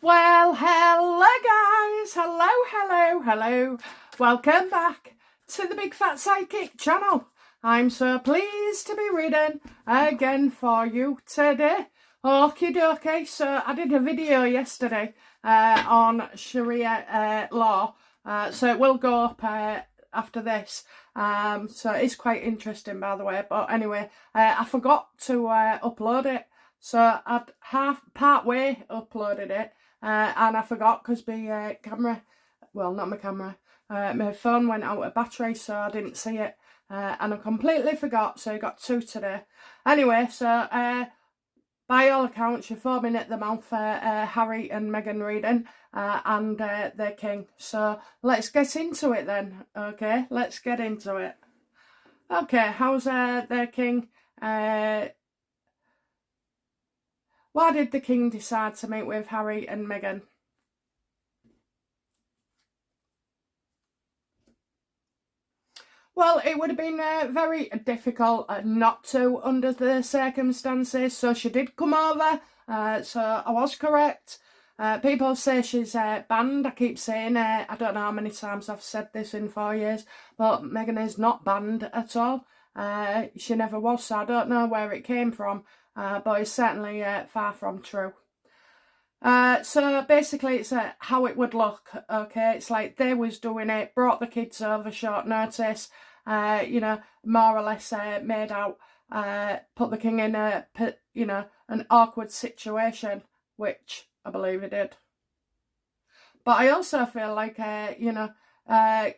Well, hello guys, hello. Welcome back to the Big Fat Psychic channel. I'm so pleased to be reading again for you today. Okie dokie, so I did a video yesterday on Sharia law, so it will go up after this. So it's quite interesting, by the way, but anyway, I forgot to upload it, so I'd part way uploaded it. And I forgot because my camera, well, not my camera, my phone went out of battery, so I didn't see it. And I completely forgot, so I got two today. Anyway, so by all accounts, you're foaming at the mouth for Harry and Meghan reading and their king. So let's get into it then, okay? Let's get into it. Okay, how's their king? Why did the king decide to meet with Harry and Meghan? Well, it would have been very difficult not to under the circumstances, so she did come over, so I was correct. People say she's banned. I keep saying it. I don't know how many times I've said this in 4 years, but Meghan is not banned at all. She never was, so I don't know where it came from. But it's certainly far from true. So basically it's how it would look, okay? It's like they was doing it, brought the kids over short notice, you know, more or less made out, put the king in a, you know, an awkward situation, which I believe he did. But I also feel like, you know,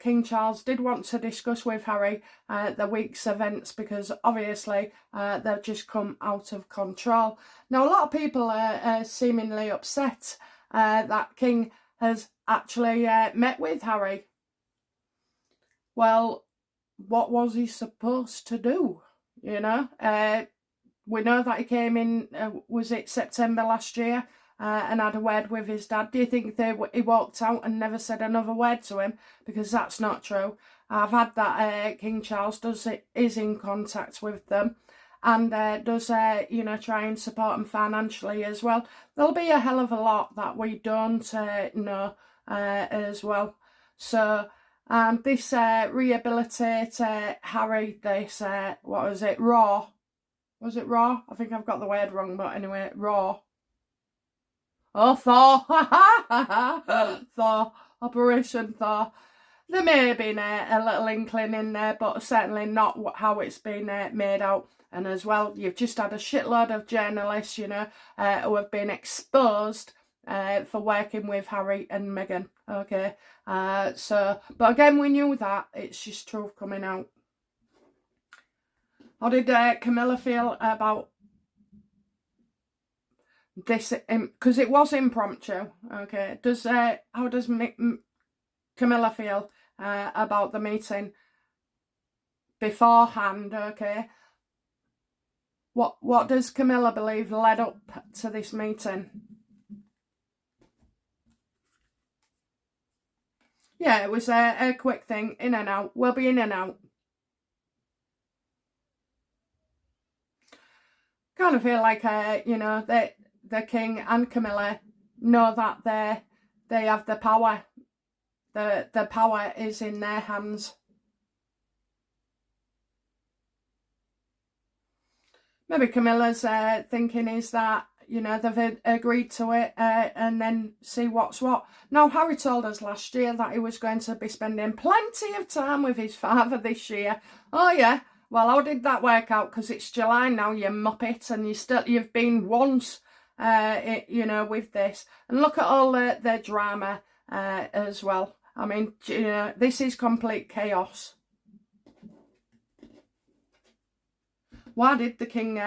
King Charles did want to discuss with Harry the week's events, because obviously they've just come out of control. Now, a lot of people are seemingly upset that King has actually met with Harry. Well, what was he supposed to do? You know, we know that he came in, was it September last year? And had a word with his dad. Do you think he walked out and never said another word to him? Because that's not true. I've had that King Charles is in contact with them, and does you know, try and support them financially as well. There'll be a hell of a lot that we don't know as well. So this rehabilitate Harry, this what was it, Raw? Was it Raw? I think I've got the word wrong, but anyway, Raw. Oh, Thor! Thor. Operation Thor. There may have been a little inkling in there, but certainly not how it's been made out. And as well, you've just had a shitload of journalists, you know, who have been exposed for working with Harry and Meghan, okay? So, but again, we knew that. It's just truth coming out. How did Camilla feel about this, because it was impromptu, okay? How does Camilla feel about the meeting beforehand, okay? What does Camilla believe led up to this meeting? Yeah, it was a quick thing, in and out. We'll be in and out. Kind of feel like, you know, the king and Camilla know that they have the power. The power is in their hands. Maybe Camilla's thinking is that, you know, they've agreed to it and then see what's what. Now, Harry told us last year that he was going to be spending plenty of time with his father this year. Oh, yeah. Well, how did that work out? Because it's July now, you muppet, and you've been once, you know, with this. And look at all the drama as well. I mean, you know, this is complete chaos. Why did the king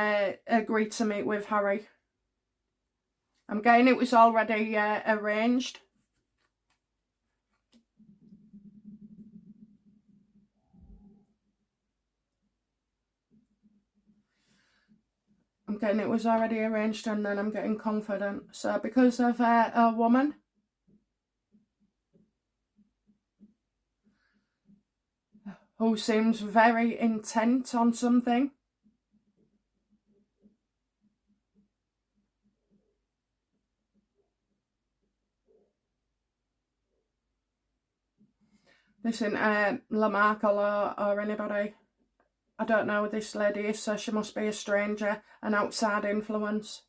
agree to meet with Harry? I'm getting it was already arranged. I'm getting it was already arranged, and then I'm getting confident. So because of a woman. Who seems very intent on something. This isn't Lamarckle or anybody. I don't know who this lady is, so she must be a stranger, an outside influence.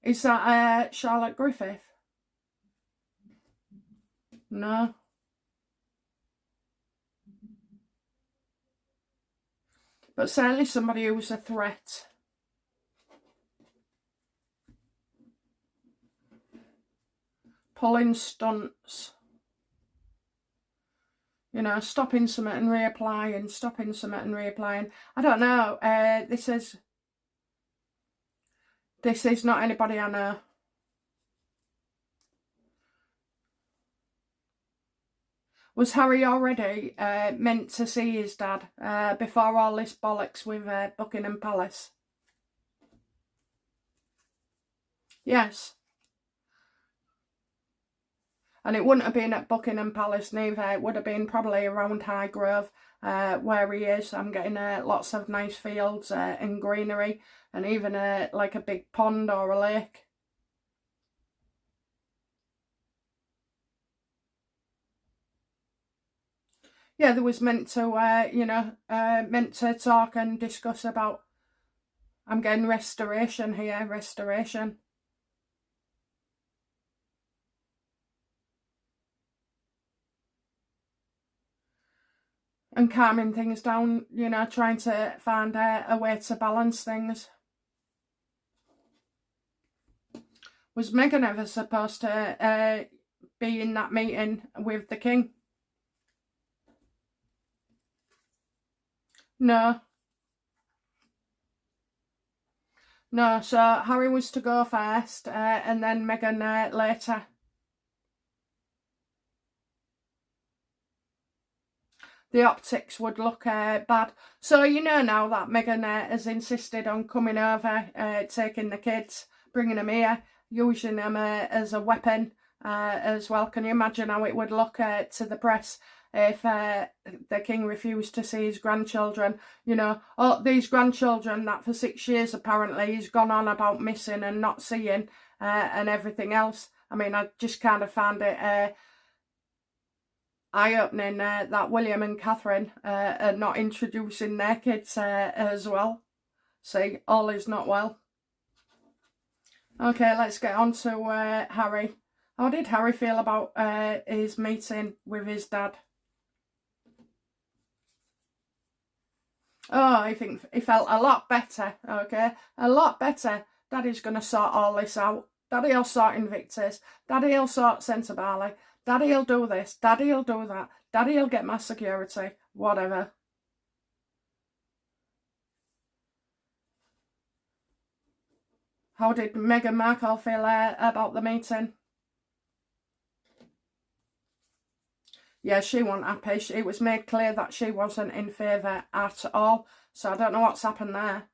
Is that Charlotte Griffith? No. But certainly somebody who's a threat. Pulling stunts. You know, stopping something and reapplying, stopping something and reapplying. I don't know. This is not anybody I know. Was Harry already meant to see his dad before all this bollocks with Buckingham Palace? Yes. And it wouldn't have been at Buckingham Palace neither. It would have been probably around Highgrove where he is. I'm getting lots of nice fields and greenery, and even like a big pond or a lake. Yeah, there was meant to, you know, meant to talk and discuss about, I'm getting restoration here, restoration. And calming things down, you know, trying to find a way to balance things. Was Meghan ever supposed to be in that meeting with the king? No. No, so Harry was to go first and then Meghan later. The optics would look bad. So you know now that Meghan has insisted on coming over, taking the kids, bringing them here, using them as a weapon as well. Can you imagine how it would look to the press if the king refused to see his grandchildren? You know, oh, these grandchildren that for 6 years apparently he's gone on about missing and not seeing and everything else. I mean, I just kind of found it eye-opening that William and Catherine are not introducing their kids as well. See, all is not well. Okay, let's get on to Harry. How did Harry feel about his meeting with his dad? Oh, I think he felt a lot better, okay? A lot better. Daddy's going to sort all this out. Daddy'll sort Invictus. Daddy'll sort Centre Barley. Daddy'll do this. Daddy'll do that. Daddy'll get my security. Whatever. How did Meghan Markle feel about the meeting? Yeah, she wasn't happy. It was made clear that she wasn't in favour at all. So I don't know what's happened there.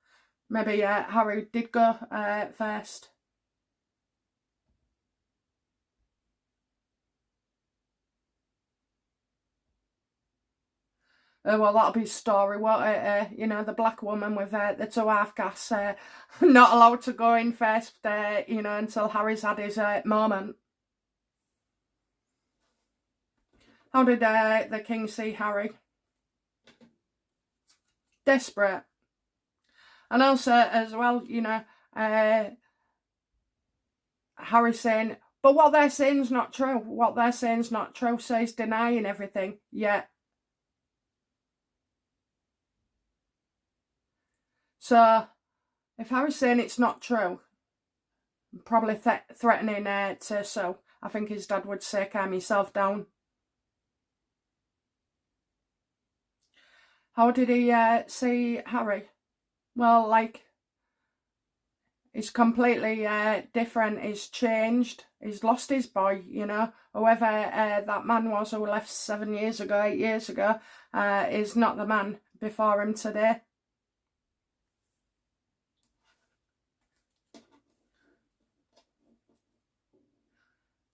Maybe Harry did go first. Well, that'll be a story, won't it? You know, the black woman with the 2 half-casts not allowed to go in first, you know, until Harry's had his moment. How did the king see Harry? Desperate. And also, as well, you know, Harry saying, but what they're saying's not true. What they're saying's not true, so he's denying everything. Yeah. So, if Harry's saying it's not true, probably threatening to sue, I think his dad would say, calm yourself down. How did he see Harry? Well, like, he's completely different. He's changed. He's lost his boy, you know. Whoever that man was who left 7 years ago, 8 years ago, is not the man before him today.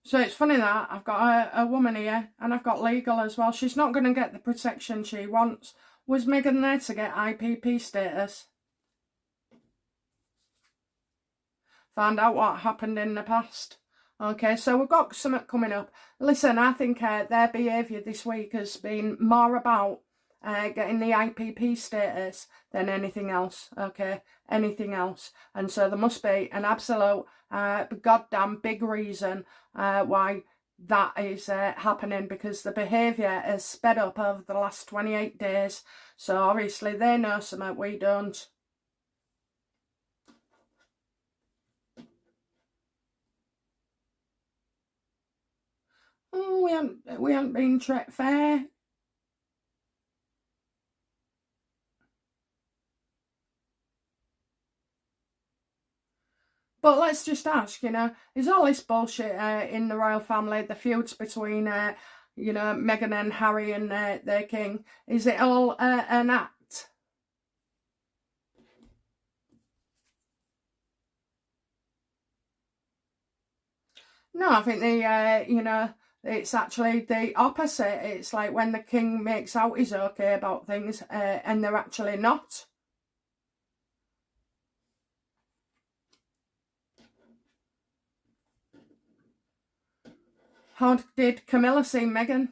So it's funny that I've got a woman here and I've got legal as well. She's not going to get the protection she wants. Was Meghan there to get IPP status? find out what happened in the past. Okay, so we've got something coming up. Listen, I think their behaviour this week has been more about getting the IPP status than anything else, okay? Anything else. And so there must be an absolute goddamn big reason why that is happening, because the behaviour has sped up over the last 28 days. So obviously they know something we don't. Oh, we haven't been fair. But let's just ask, you know, is all this bullshit in the royal family, the feuds between, you know, Meghan and Harry and their king, is it all an act? No, I think you know, it's actually the opposite. It's like when the king makes out he's okay about things and they're actually not. How did Camilla see Meghan?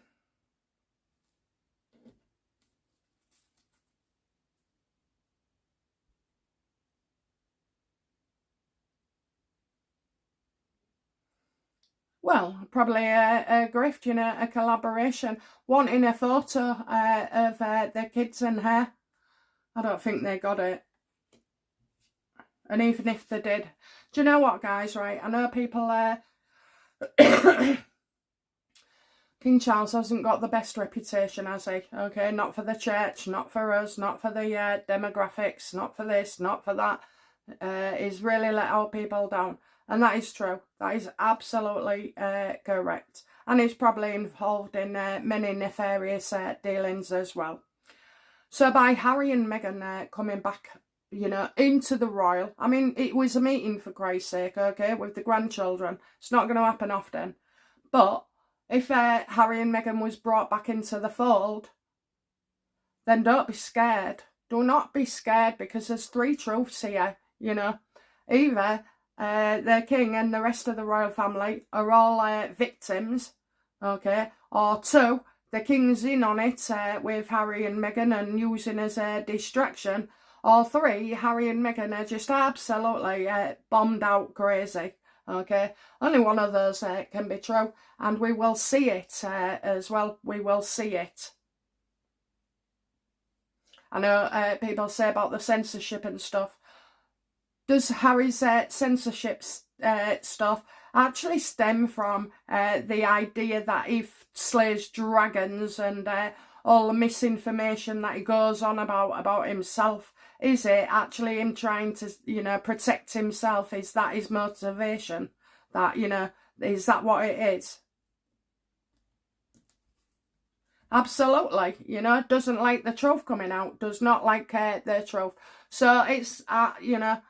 Well, probably a grift, you know, a collaboration, wanting a photo of their kids and her. I don't think they got it. And even if they did, do you know what, guys, right? I know people, King Charles hasn't got the best reputation, has he? Okay, not for the church, not for us, not for the demographics, not for this, not for that. He's really let our people down. And that is true. That is absolutely correct. And he's probably involved in many nefarious dealings as well. So by Harry and Meghan coming back, you know, into the royal, I mean, it was a meeting for Christ's sake, okay, with the grandchildren. It's not going to happen often. But if Harry and Meghan was brought back into the fold, then don't be scared. Do not be scared, because there's three truths here, you know. Either the king and the rest of the royal family are all victims, okay, or two, the king's in on it with Harry and Meghan and using as a distraction, or three, Harry and Meghan are just absolutely bombed out crazy. Okay, only one of those can be true, and we will see it as well. We will see it. I know people say about the censorship and stuff. Does Harry's censorship stuff actually stem from the idea that he slays dragons and all the misinformation that he goes on about himself? Is it actually him trying to, you know, protect himself? Is that his motivation? That, you know, is that what it is? Absolutely, you know, doesn't like the truth coming out, does not like the truth. So it's, you know,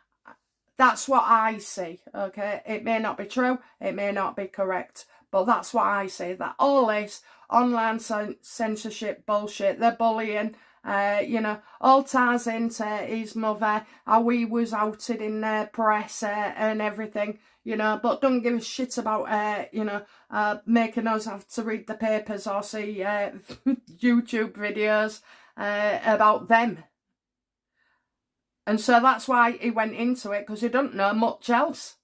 that's what I see, okay? It may not be true, it may not be correct, but that's what I see, that all this online censorship bullshit, the bullying, you know, all ties into his mother, how he was outed in the press and everything, you know, but don't give a shit about, you know, making us have to read the papers or see YouTube videos about them. And so that's why he went into it, because he doesn't know much else.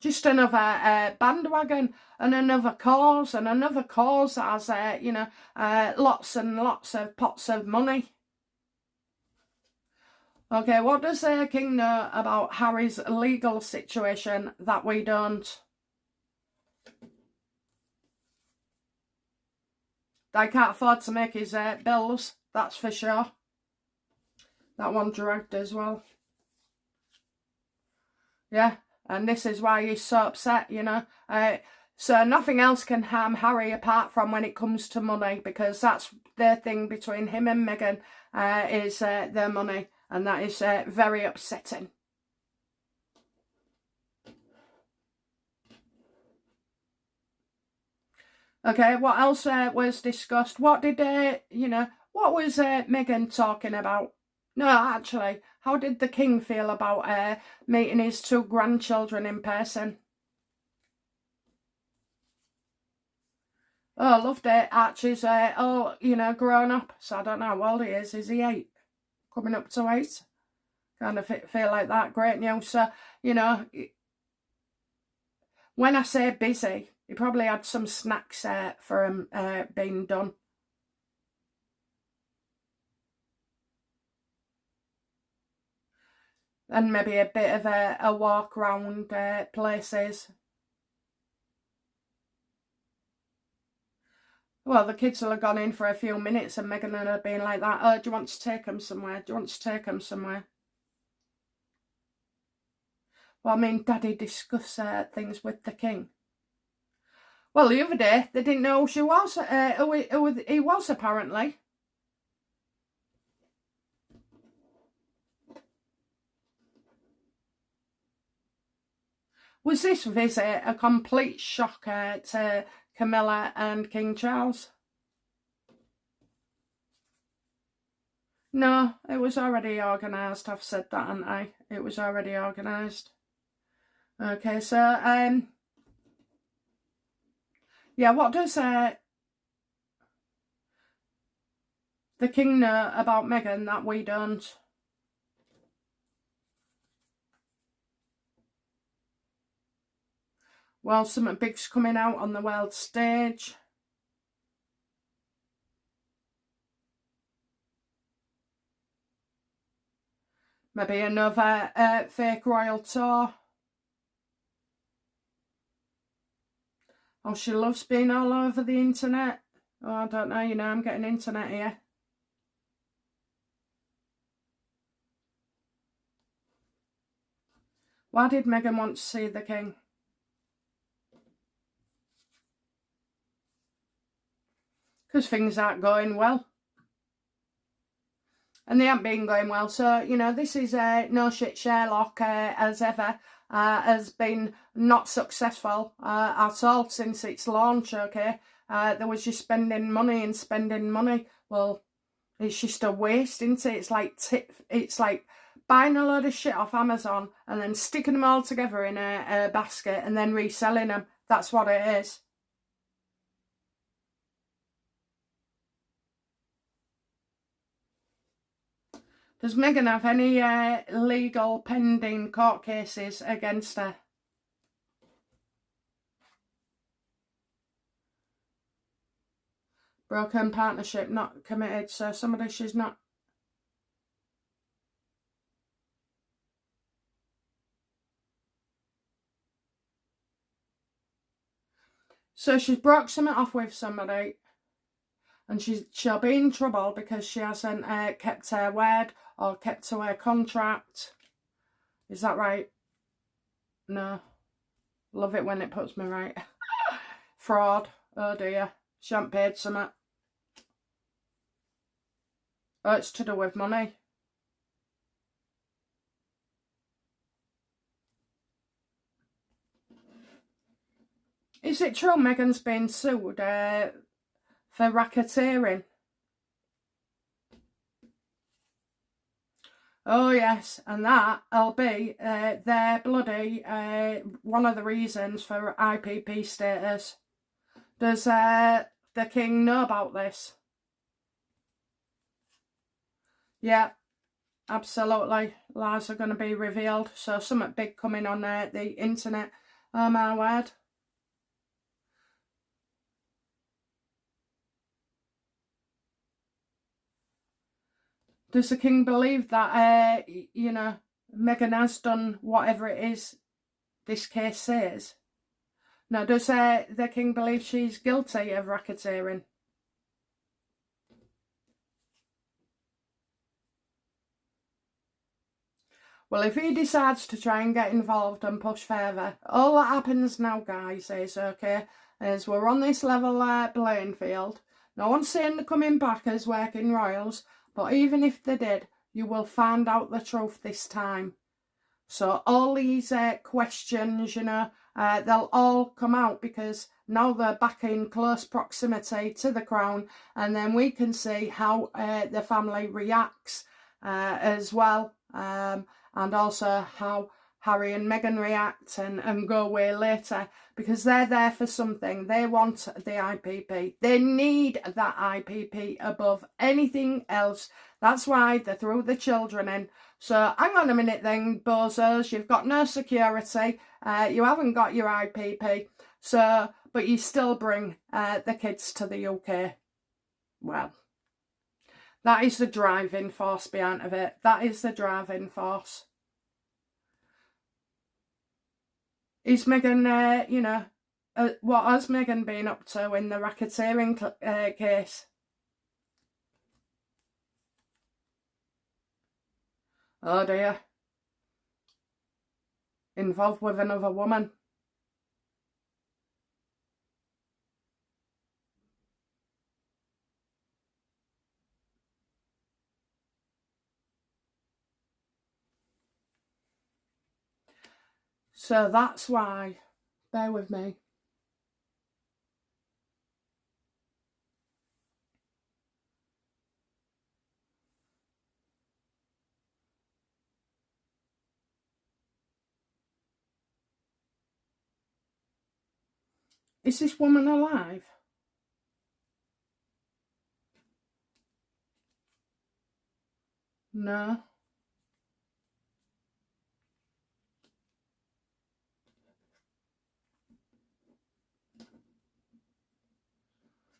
Just another bandwagon and another cause that has, you know, lots and lots of pots of money. Okay, what does the king know about Harry's legal situation that we don't? They can't afford to make his bills, that's for sure. That one dragged as well. Yeah, and this is why he's so upset, you know. So nothing else can harm Harry apart from when it comes to money, because that's the thing between him and Meghan is their money, and that is very upsetting. Okay, what else was discussed? What did, you know, what was Meghan talking about? No, actually, how did the king feel about meeting his 2 grandchildren in person? Oh, loved it. Archie's all, you know, grown up. So I don't know how old he is. Is he 8? Coming up to 8? Kind of feel like that. Great news. So, you know, when I say busy, he probably had some snacks for him being done. And maybe a bit of a walk round places. Well, the kids will have gone in for a few minutes and Megan will have been like that. Oh, do you want to take them somewhere? Do you want to take them somewhere? Well, I mean, Daddy discuss things with the king. Well, the other day, they didn't know who she was, who he was, apparently. Was this visit a complete shocker to Camilla and King Charles? No, it was already organised. I've said that, haven't I? It was already organised. Okay, so, yeah, what does the king know about Meghan that we don't? Well, something big's coming out on the world stage. Maybe another fake royal tour. Oh, she loves being all over the internet. Oh, I don't know, you know, I'm getting internet here. Why did Meghan want to see the king? Because things aren't going well. And they haven't been going well. So, you know, this is no shit Sherlock as ever. Has been not successful at all since its launch, okay? There was just spending money and spending money. Well, it's just a waste, isn't it? It's like buying a load of shit off Amazon and then sticking them all together in a basket and then reselling them. That's what it is. Does Meghan have any legal pending court cases against her? Broken partnership, not committed, so somebody she's not. So she's broke something off with somebody and she'll be in trouble because she hasn't kept her word or kept to her contract. Is that right? No. Love it when it puts me right. Fraud. Oh dear. She hasn't paid something. Oh, it's to do with money. Is it true Meghan's been sued for racketeering? Oh yes, and that'll be their bloody one of the reasons for IPP status. Does the king know about this? Yeah, absolutely. Lies are going to be revealed. So something big coming on the internet. Oh my word. Does the king believe that, you know, Meghan has done whatever it is this case says? Now, does the king believe she's guilty of racketeering? Well, if he decides to try and get involved and push further, all that happens now, guys, is, okay, is we're on this level playing field. No one's saying they're coming back as working royals, but even if they did, you will find out the truth this time. So all these questions, you know, they'll all come out because now they're back in close proximity to the crown, and then we can see how the family reacts as well, and also how Harry and Meghan react and go away later, because they're there for something. They want the IPP. They need that IPP above anything else. That's why they threw the children in. So hang on a minute then, bozos. You've got no security. You haven't got your IPP. So, but you still bring the kids to the UK. Well, that is the driving force behind of it. That is the driving force. Is Meghan, you know, what has Meghan been up to in the racketeering case? Oh dear. Involved with another woman. So that's why, bear with me. Is this woman alive? No.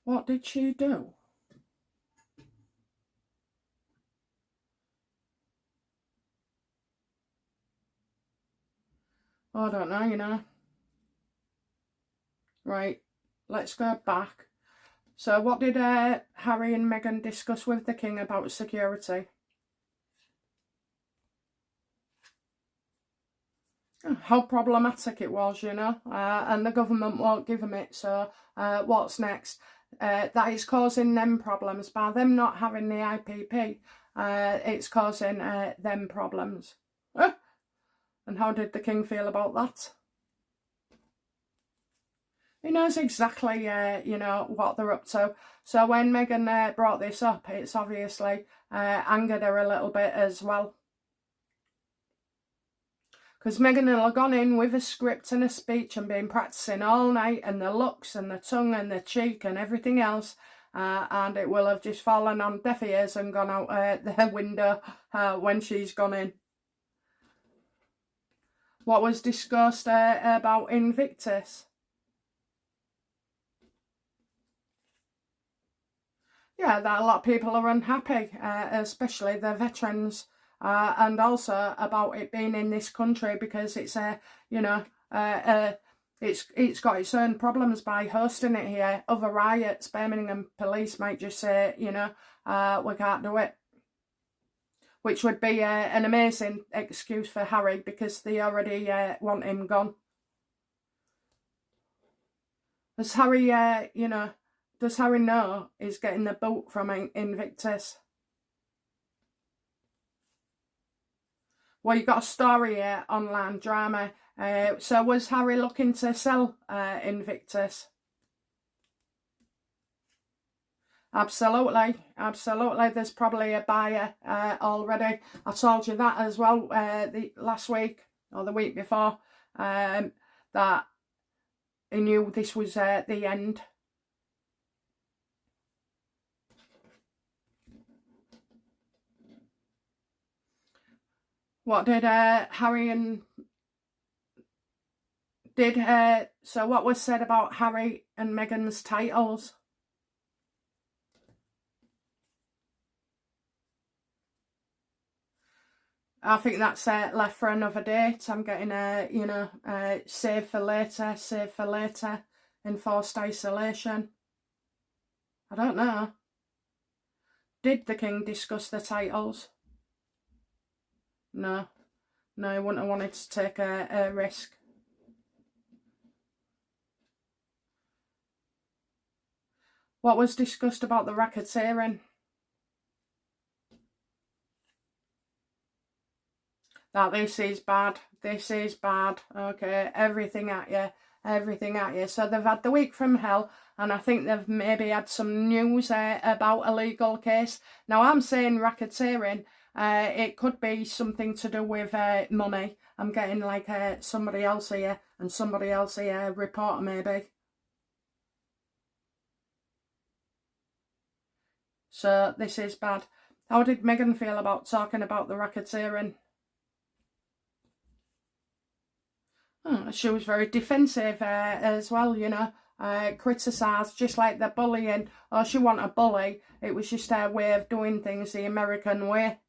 What did she do? I don't know, you know. Right, let's go back. So what did Harry and Meghan discuss with the King about security? How problematic it was, you know, and the government won't give them it. So what's next? That is causing them problems. By them not having the IPP, it's causing them problems. And how did the King feel about that? He knows exactly, you know, what they're up to. So when Meghan brought this up, it's obviously angered her a little bit as well. Because Meghan will have gone in with a script and a speech and been practising all night, and the looks and the tongue and the cheek and everything else, and it will have just fallen on deaf ears and gone out the window when she's gone in. What was discussed about Invictus? Yeah, that a lot of people are unhappy, especially the veterans, and also about it being in this country because it's you know, it's got its own problems by hosting it here. Other riots, Birmingham police might just say, you know, we can't do it, which would be an amazing excuse for Harry because they already want him gone. Does Harry, you know, does Harry know he's getting the boot from Invictus? Well, you got a story here, online drama. So was Harry looking to sell Invictus? Absolutely, absolutely. There's probably a buyer already. I told you that as well the last week or the week before, that he knew this was the end. What did Harry and so what was said about Harry and Meghan's titles? I think that's left for another date. I'm getting you know, save for later, enforced isolation. I don't know. Did the King discuss the titles? No, he wouldn't have wanted to take a risk. What was discussed about the racketeering? That this is bad, okay, everything at you. So they've had the week from hell, and I think they've maybe had some news about a legal case. Now I'm saying racketeering, It could be something to do with money. I'm getting like somebody else here and somebody else here, reporter maybe. So this is bad. How did Meghan feel about talking about the racketeering? She was very defensive as well, you know. Criticised, just like the bullying. Oh, she wasn't a bully. It was just her way of doing things, the American way.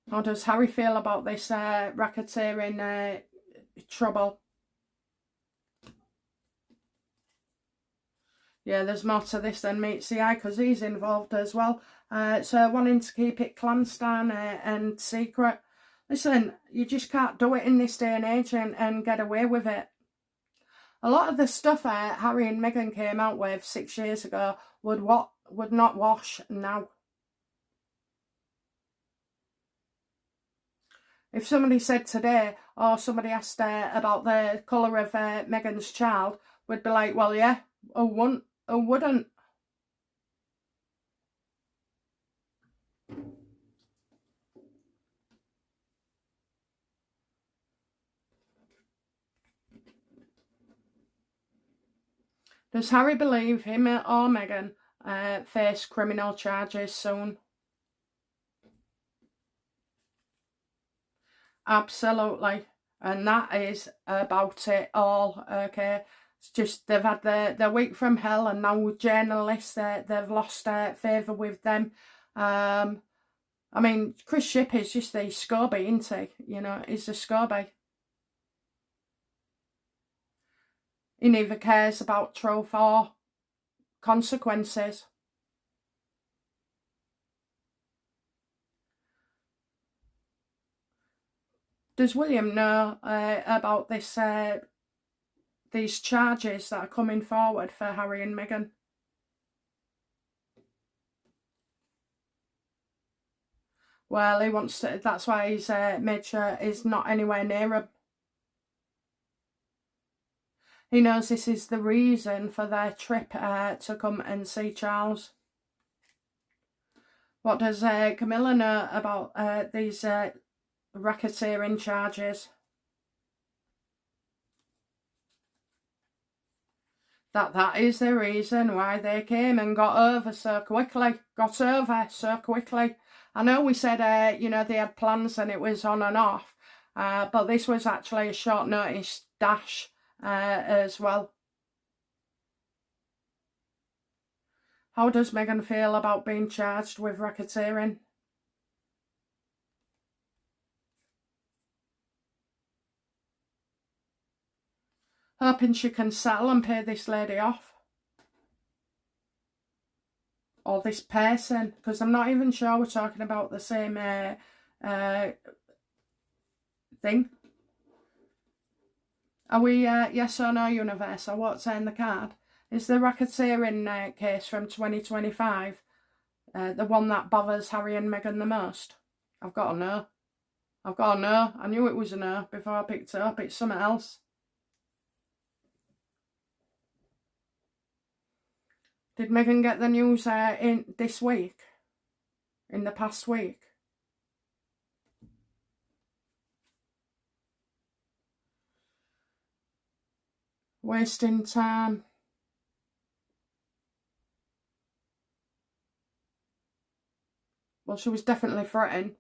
How does Harry feel about this racketeering trouble? Yeah, there's more to this than meets the eye because he's involved as well. So wanting to keep it clandestine and secret. Listen, you just can't do it in this day and age and get away with it. A lot of the stuff Harry and Meghan came out with 6 years ago would not wash now. If somebody said today, or somebody asked about the colour of Meghan's child, we'd be like, well, yeah, who wouldn't? Does Harry believe him or Meghan face criminal charges soon? Absolutely. And that is about it all, okay? It's just they've had their week from hell and now journalists, they've lost favour with them. I mean, Chris Shipp is just the scoby, isn't he? You know, he's a scoby. He neither cares about truth or consequences. Does William know about this these charges that are coming forward for Harry and Meghan? Well, he wants to, that's why he's made sure he's not anywhere near him. He knows this is the reason for their trip to come and see Charles. What does Camilla know about these racketeering charges? That is the reason why they came and got over so quickly. I know we said, you know, they had plans and it was on and off, but this was actually a short notice dash as well. How does Meghan feel about being charged with racketeering? Hoping she can settle and pay this lady off. Or this person, because I'm not even sure we're talking about the same thing. Are we yes or no universe, or what's in the card? Is the racketeering case from 2025 the one that bothers Harry and Meghan the most? I've got to know. I knew it was a no before I picked it up. It's something else. Did Meghan get the news in this week? In the past week? Wasting time. Well, she was definitely threatened.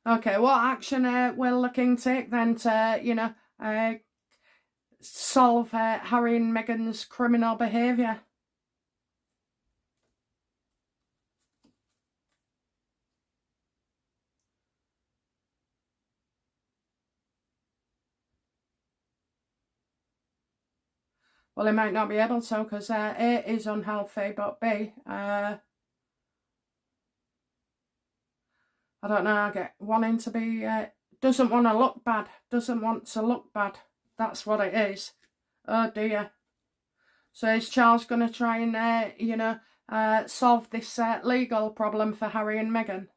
Okay, what action will the king take then to, you know, solve Harry and Meghan's criminal behaviour? Well, he might not be able to because A is unhealthy, but B, I don't know, I get wanting to be, doesn't want to look bad, That's what it is. Oh dear. So is Charles going to try and, you know, solve this legal problem for Harry and Meghan?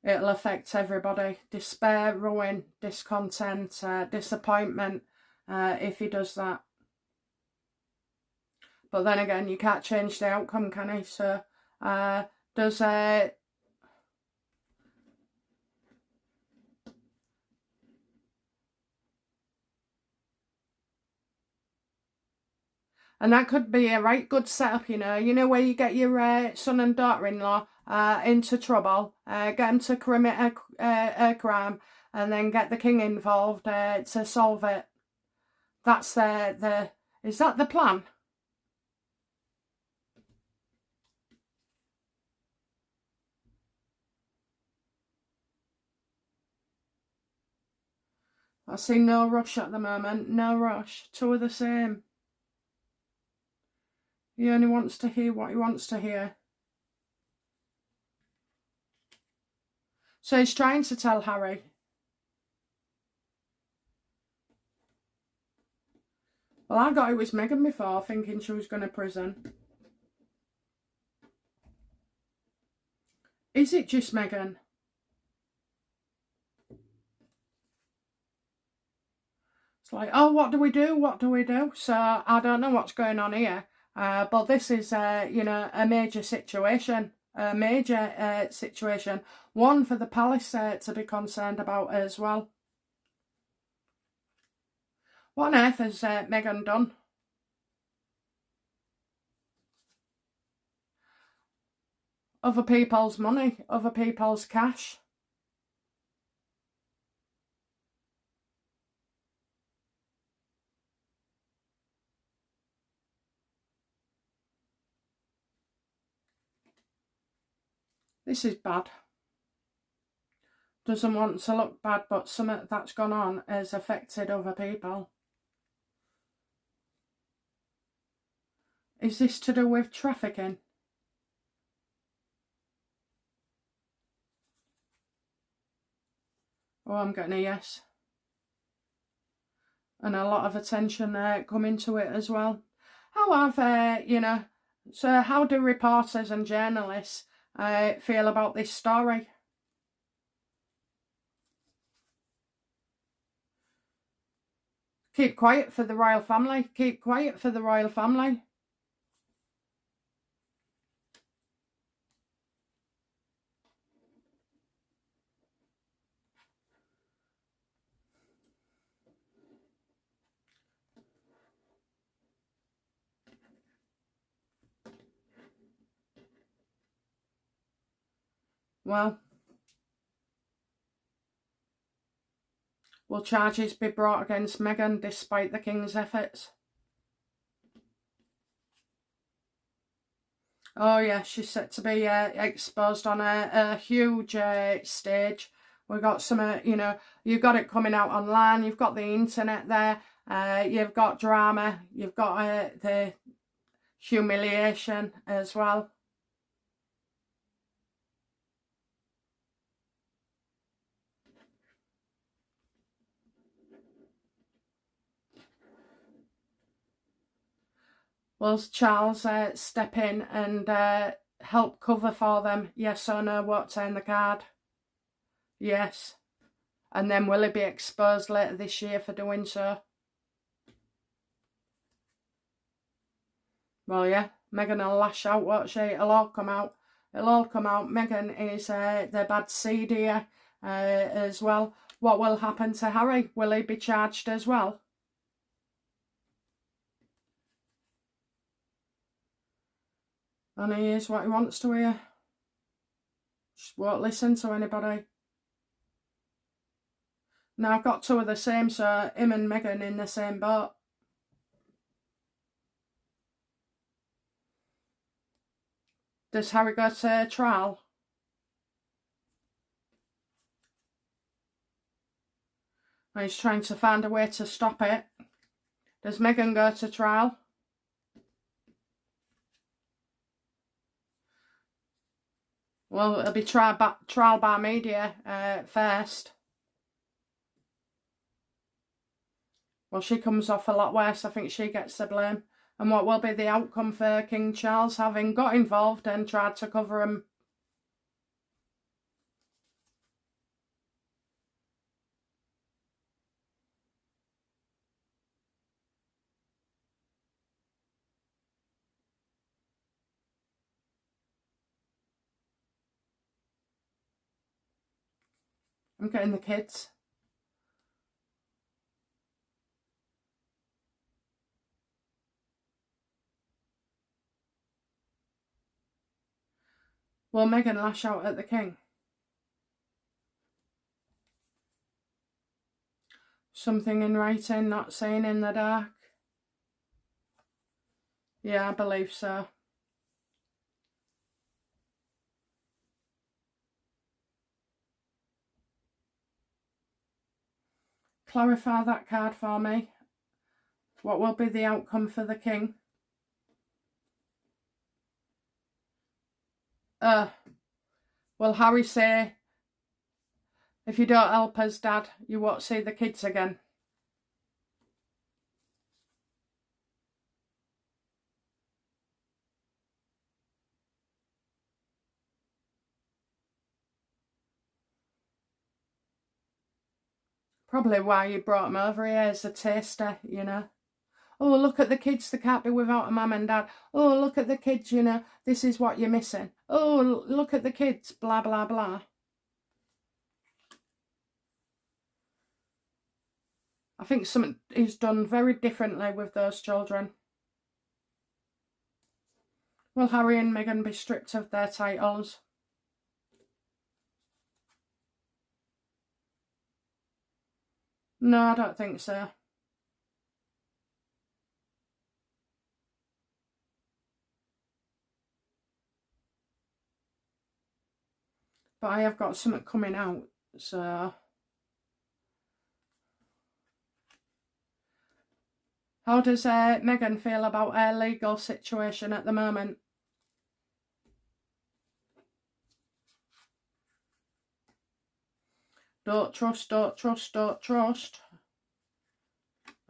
it'll affect everybody. Despair, ruin, discontent, disappointment, if he does that. But then again, you can't change the outcome, can he? So, does... And that could be a right good setup, you know where you get your son and daughter-in-law into trouble, get them to commit a crime, and then get the king involved to solve it. That's is that the plan? I see no rush at the moment, no rush. Two are the same. He only wants to hear what he wants to hear. So he's trying to tell Harry. Well, I got it was Meghan before, thinking she was going to prison. Is it just Meghan? It's like, oh, what do we do? What do we do? So I don't know what's going on here. But this is, you know, a major situation. A major situation. One for the palace to be concerned about as well. What on earth has Meghan done? Other people's money, other people's cash. This is bad. Doesn't want to look bad, but something that's gone on has affected other people. Is this to do with trafficking? Oh, I'm getting a yes. And a lot of attention coming to it as well. However, you know, so how do reporters and journalists feel about this story? Keep quiet for the royal family. Keep quiet for the royal family. Well, will charges be brought against Meghan despite the King's efforts? Oh yeah, she's set to be exposed on a huge stage. We've got some, you know, you've got it coming out online, you've got the internet there, you've got drama, you've got the humiliation as well. Will Charles step in and help cover for them? Yes or no? What turn the card? Yes. And then will he be exposed later this year for doing so? Well, yeah. Meghan will lash out, won't she? It'll all come out. It'll all come out. Meghan is the bad seed here as well. What will happen to Harry? Will he be charged as well? And he hears what he wants to hear. Just won't listen to anybody. Now I've got two of the same, so him and Meghan in the same boat. Does Harry go to trial? He's trying to find a way to stop it. Does Meghan go to trial? Well, it'll be trial by media first. Well, she comes off a lot worse. I think she gets the blame. And what will be the outcome for King Charles having got involved and tried to cover him? I'm getting the kids. Will Meghan lash out at the king? Something in writing, not seen in the dark. Yeah, I believe so. Clarify that card for me. What will be the outcome for the king? Will Harry say, if you don't help us, Dad, you won't see the kids again? Probably why you brought him over here as a taster, you know. Oh, look at the kids, they can't be without a mum and dad. Oh, look at the kids, you know, this is what you're missing. Oh, look at the kids, blah, blah, blah. I think something is done very differently with those children. Will Harry and Meghan be stripped of their titles? No, I don't think so. But I have got something coming out, so... How does Meghan feel about her legal situation at the moment? Don't trust, don't trust, don't trust.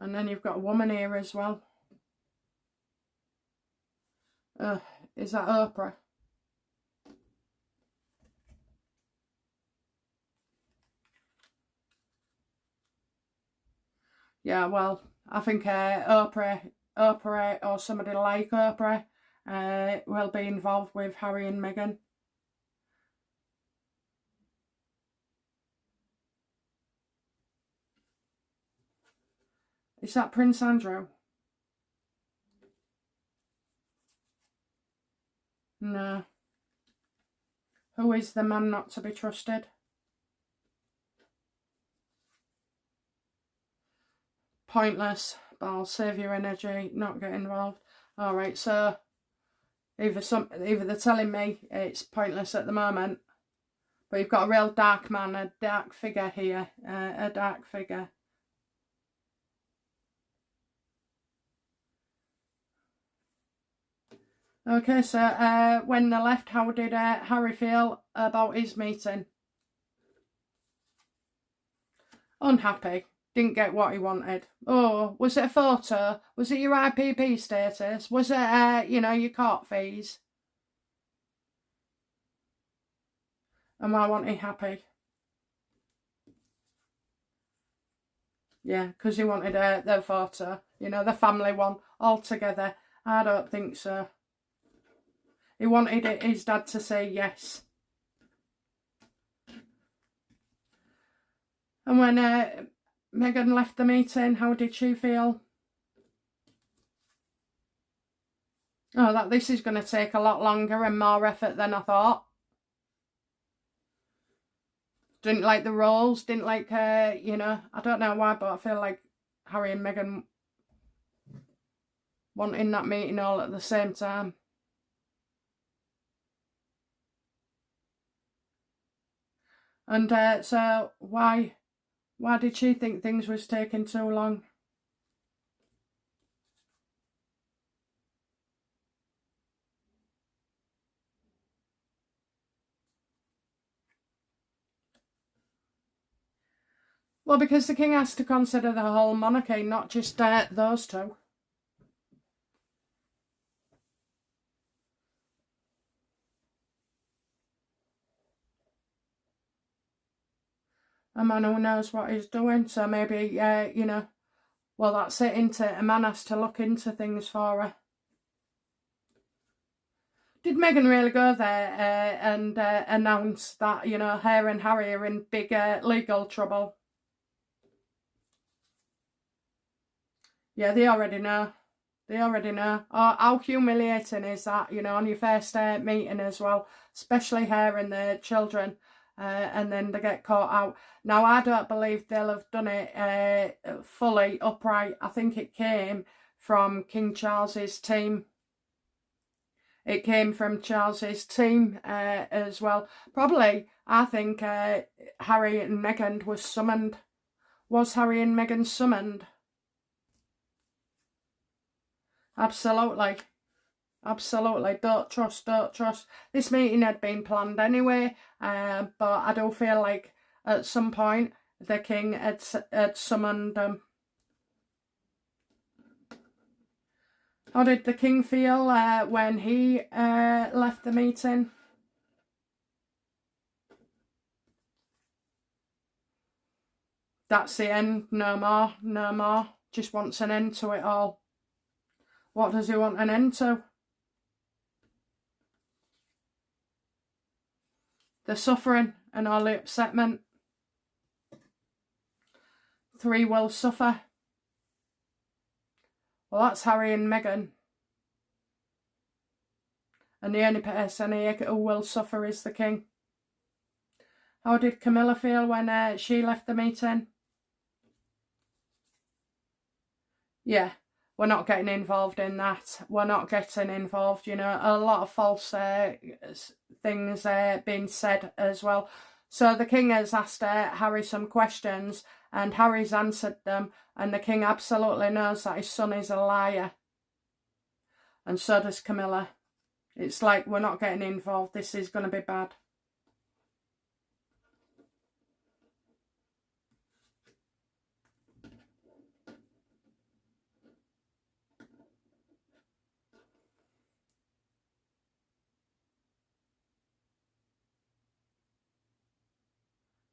And then you've got a woman here as well. Is that Oprah? Yeah, well, I think Oprah or somebody like Oprah will be involved with Harry and Meghan. Is that Prince Andrew? No. Who is the man not to be trusted? Pointless. I'll save your energy, not get involved. Alright, so either they're telling me it's pointless at the moment, but you've got a real dark man, a dark figure here, a dark figure. Okay, so when they left, how did Harry feel about his meeting? Unhappy. Didn't get what he wanted. Oh, was it a photo? Was it your IPP status? Was it, you know, your court fees? And why wasn't he happy? Yeah, because he wanted their photo. You know, the family one, all together. I don't think so. He wanted his dad to say yes. And when Meghan left the meeting, how did she feel? Oh, this is going to take a lot longer and more effort than I thought. Didn't like the roles, didn't like, you know, I don't know why, but I feel like Harry and Meghan wanting that meeting all at the same time. And so why did she think things was taking too long? Well, because the king has to consider the whole monarchy, not just those two. A man who knows what he's doing, so maybe, you know, well, that's it, isn't it? A man has to look into things for her. Did Meghan really go there and announce that, you know, her and Harry are in big legal trouble? Yeah, they already know. They already know. Oh, how humiliating is that, you know, on your first meeting as well, especially her and the children, and then they get caught out. Now, I don't believe they'll have done it fully upright. I think it came from King Charles's team. It came from Charles's team as well. Probably, I think Harry and Meghan was summoned. Was Harry and Meghan summoned? Absolutely. Absolutely. Don't trust, don't trust. This meeting had been planned anyway, but I do feel like at some point the king had summoned them. How did the king feel when he left the meeting? That's the end. No more. No more. Just wants an end to it all. What does he want an end to? The suffering and all the upsetment. 3 will suffer. Well, that's Harry and Meghan. And the only person here who will suffer is the king. How did Camilla feel when she left the meeting? Yeah, we're not getting involved in that. We're not getting involved, you know. A lot of false things being said as well. So the king has asked Harry some questions and Harry's answered them, and the king absolutely knows that his son is a liar. And so does Camilla. It's like, we're not getting involved. This is going to be bad.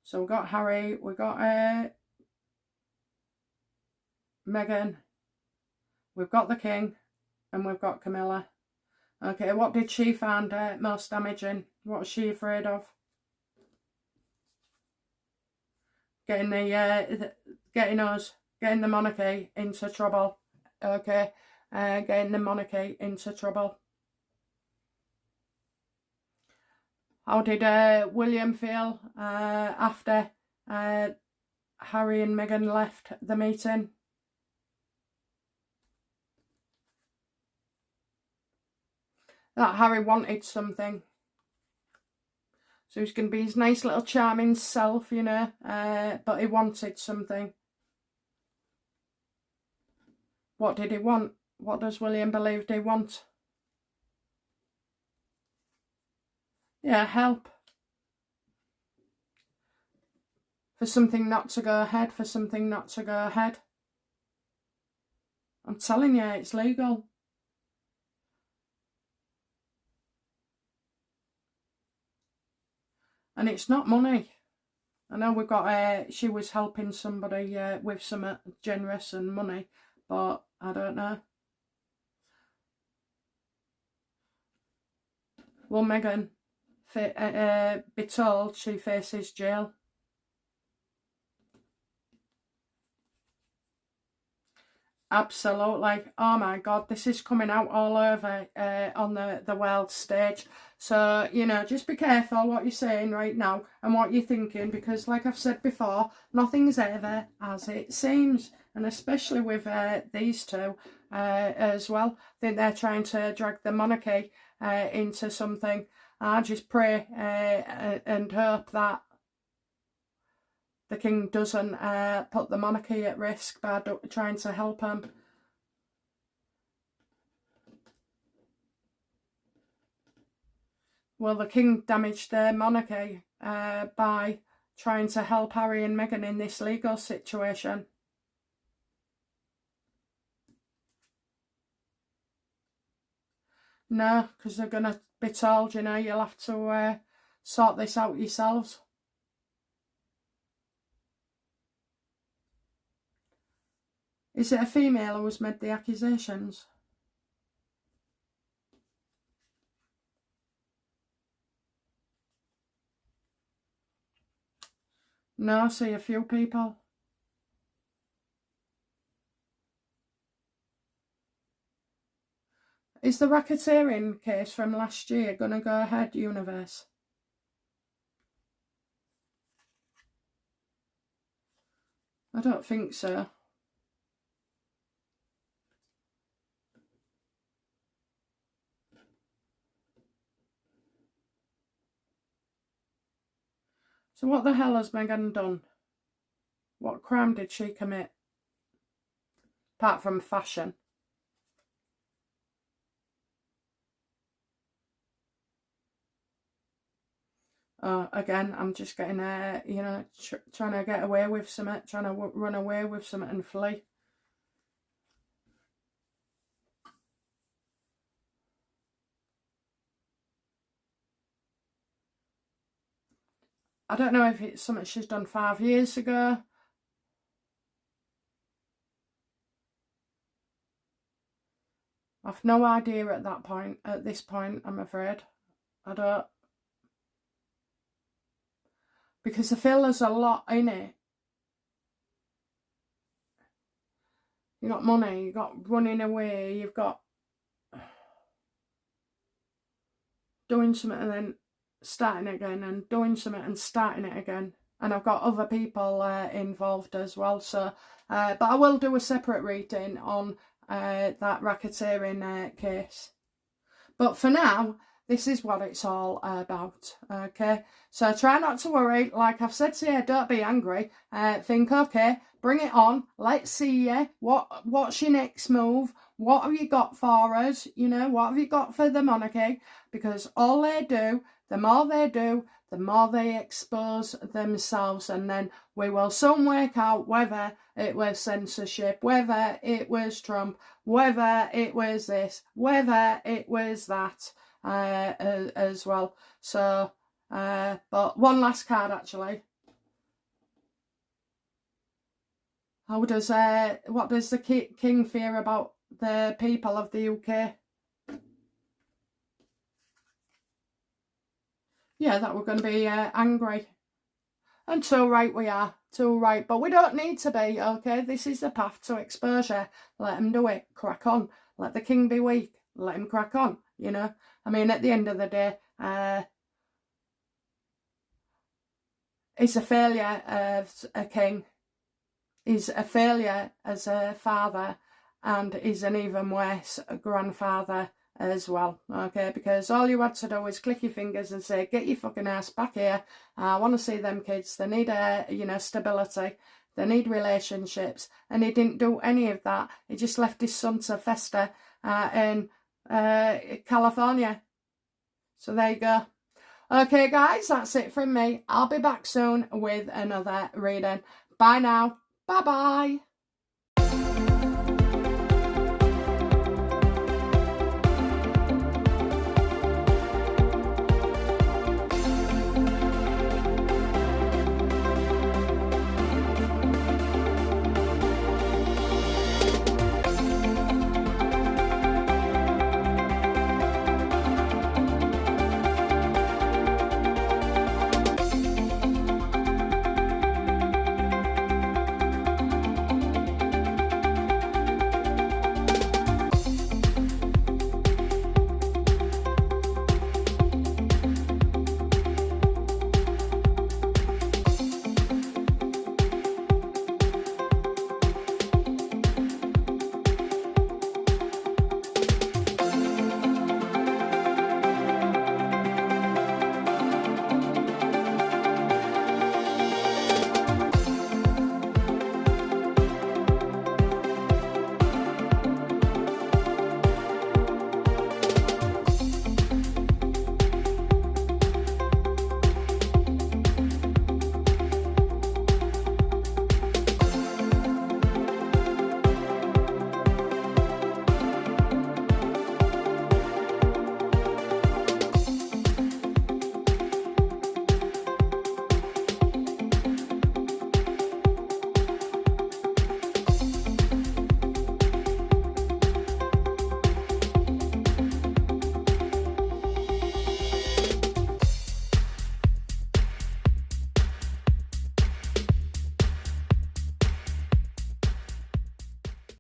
So we've got Harry, we've got Meghan, we've got the king, and we've got Camilla. Okay, what did she find most damaging? What was she afraid of? Getting the monarchy into trouble. Okay, getting the monarchy into trouble. How did William feel after Harry and Meghan left the meeting? That Harry wanted something. So he's going to be his nice little charming self, you know, but he wanted something. What did he want? What does William believe he want? Yeah, help. For something not to go ahead, for something not to go ahead. I'm telling you, it's legal. And it's not money. I know we've got, she was helping somebody with some generous and money, but I don't know. Will Meghan be told she faces jail? Absolutely. Oh my God, this is coming out all over on the world stage. So, you know, just be careful what you're saying right now and what you're thinking, because like I've said before, nothing's ever as it seems. And especially with these two as well. I think they're trying to drag the monarchy into something. I just pray and hope that the king doesn't put the monarchy at risk by trying to help him. Will the king damage the monarchy by trying to help Harry and Meghan in this legal situation? No, because they're going to be told, you know, you'll have to sort this out yourselves. Is it a female who has made the accusations? No, I see a few people. Is the racketeering case from last year going to go ahead, universe? I don't think so. So what the hell has Megan done? What crime did she commit? Apart from fashion. Again, I'm just getting, you know, trying to get away with something, trying to run away with something and flee. I don't know if it's something she's done 5 years ago. I've no idea at this point, I'm afraid. I don't. Because I feel there's a lot in it. You got money, you got running away, you've got doing something and then starting it again, and doing something and starting it again. And I've got other people involved as well. So, but I will do a separate reading on that racketeering case. But for now, this is what it's all about, okay? So try not to worry. Like I've said to you, don't be angry. Think, okay, bring it on. Let's see you. What's your next move? What have you got for us? You know, what have you got for the monarchy? Because all they do, the more they do, the more they expose themselves. And then we will soon work out whether it was censorship, whether it was Trump, whether it was this, whether it was that. As well. So, but one last card actually. What does the king fear about the people of the UK? Yeah, that we're going to be angry. And too right we are, too right. But we don't need to be, okay? This is the path to exposure. Let them do it, crack on. Let the king be weak, let him crack on, you know? I mean, at the end of the day, he's a failure as a king. He's a failure as a father, and he's an even worse grandfather as well, okay? Because all you had to do is click your fingers and say, get your fucking ass back here. I want to see them kids. They need, you know, stability. They need relationships. And he didn't do any of that. He just left his son to fester in California. So there you go. Okay, guys, that's it from me. I'll be back soon with another reading. Bye now. Bye-bye.